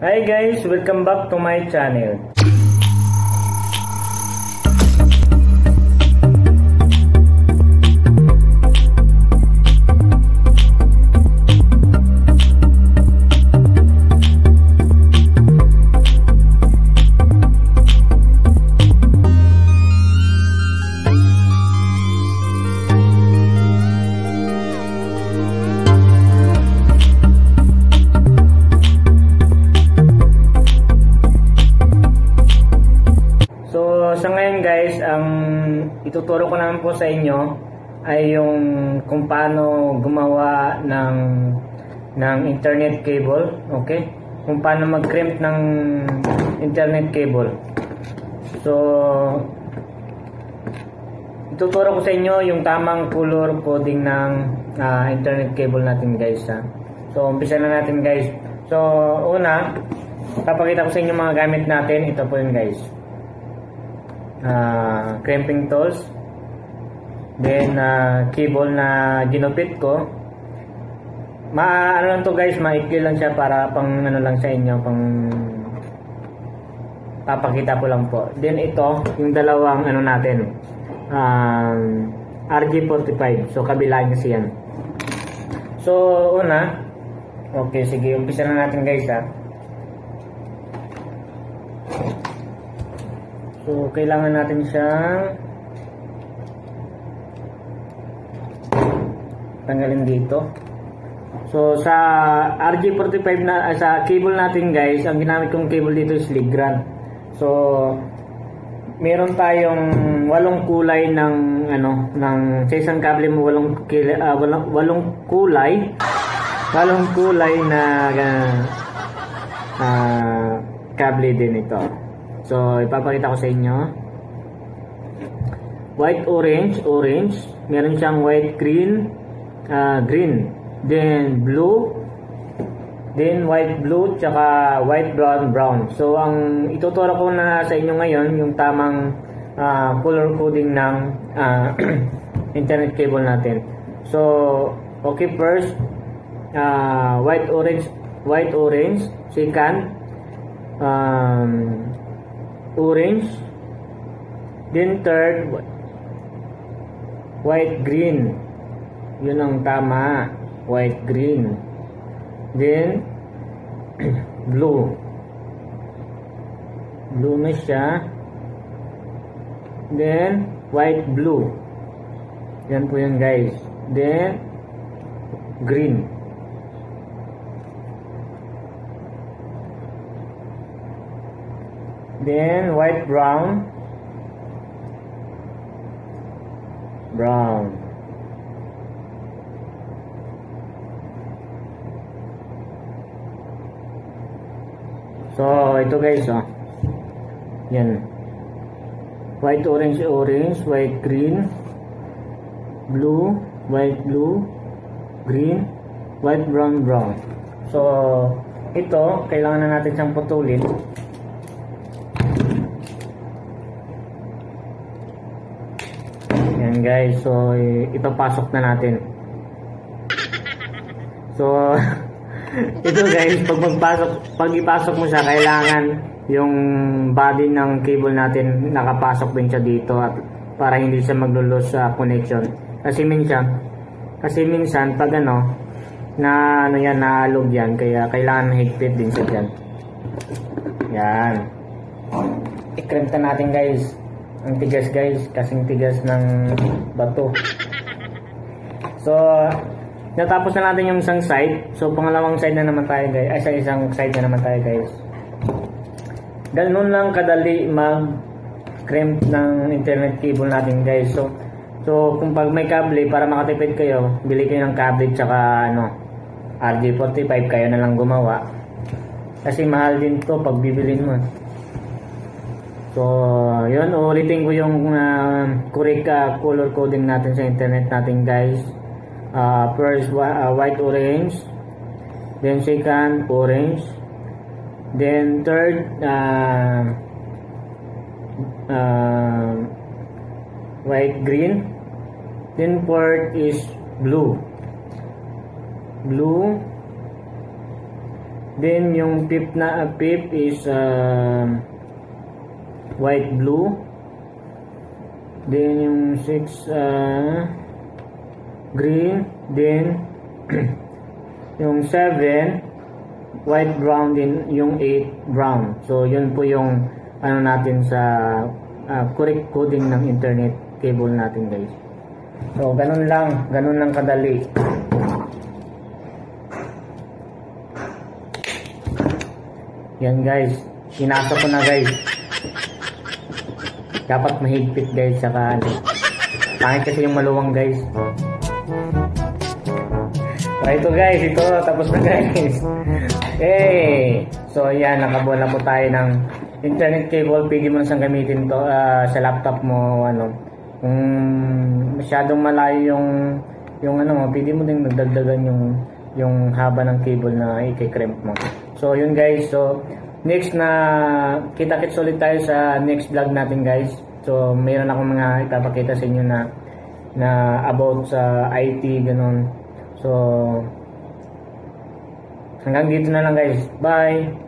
Hi guys, welcome back to my channel. Sa ngayon guys, ang ituturo ko naman po sa inyo ay yung kung paano gumawa ng internet cable, okay? Kung paano mag-crimp ng internet cable. So, ituturo ko sa inyo yung tamang color coding ng internet cable natin guys. So, umpisa na natin guys. So, una, papakita ko sa inyo mga gamit natin. Ito po yun guys. Crimping tools, then cable na ginupit ko. Ano lang to guys, maikli lang siya para pang ano lang sa inyo, pang papakita ko lang po. Then ito, yung dalawang ano natin, RG45, so kabila kasi yan. So una, okay, sige, umpisa na natin guys So, kailangan natin siyang tanggalin dito. So, sa RG45 na, sa cable natin guys, ang ginamit kong cable dito is Legrand. So, meron tayong 8 kulay ng sa isang kable mo 8 kulay na kable din ito. So, ipapakita ko sa inyo. White, orange. Meron siyang white, green. Then, blue. Then, white, blue. Tsaka, white, brown. So, ang ituturo ko na sa inyo ngayon, yung tamang color coding ng internet cable natin. So, okay, first, white, orange. Second, orange, then third white, green, yun ang tama, white, green, then blue na siya, then white, blue, yan po yun guys, then green. Then white, brown. So ito guys, yan. White, orange, white, green, blue, white, blue, green, white, brown. So ito, kailangan na natin siyang putulin. Guys, so ipapasok na natin. So ito guys, pag ipasok mo siya, kailangan yung body ng cable natin nakapasok din siya dito at para hindi siya maglulos sa connection. Kasi minsan pag naalog yan, kaya kailangan higpit din siya dyan. Yan. I-crimp na natin guys. Ang tigas guys, kasing tigas ng bato. So, natapos na natin yung isang side. So, pangalawang side na naman tayo guys. Sa isang side na naman tayo guys. Ganun lang kadali mag-crimp ng internet cable natin guys. So kung pag may kable, para makatipid kayo, bili kayo ng kable tsaka RG45, kayo na lang gumawa. Kasi mahal din to pag bibilin mo. So, yun, ulitin ko yung correct color coding natin sa internet natin guys. First, white, orange. Then second, orange. Then third, white, green. Then fourth is blue. Then yung pip is white blue. Then yung 6 green. Then yung 7 white brown, din yung 8 brown. So yun po yung ano natin sa correct coding ng internet cable natin, guys. So ganun lang kadali. Yan, guys, pinasok ko na, guys. Dapat mahigpit, guys, saka pangit kasi yung maluwang, guys. So ito, guys, tapos na, guys. So yan, nakabuo na po tayo ng internet cable. Pwede mo na siyang gamitin to sa laptop mo, kung masyadong malayo yung pwede mo din magdagdagan yung haba ng cable na i-crimp mo. So yun, guys, so next na kita-kits ulit tayo sa next vlog natin, guys. So mayroon akong mga ipapakita sa inyo na about sa IT, ganun. So hanggang dito na lang, guys. Bye!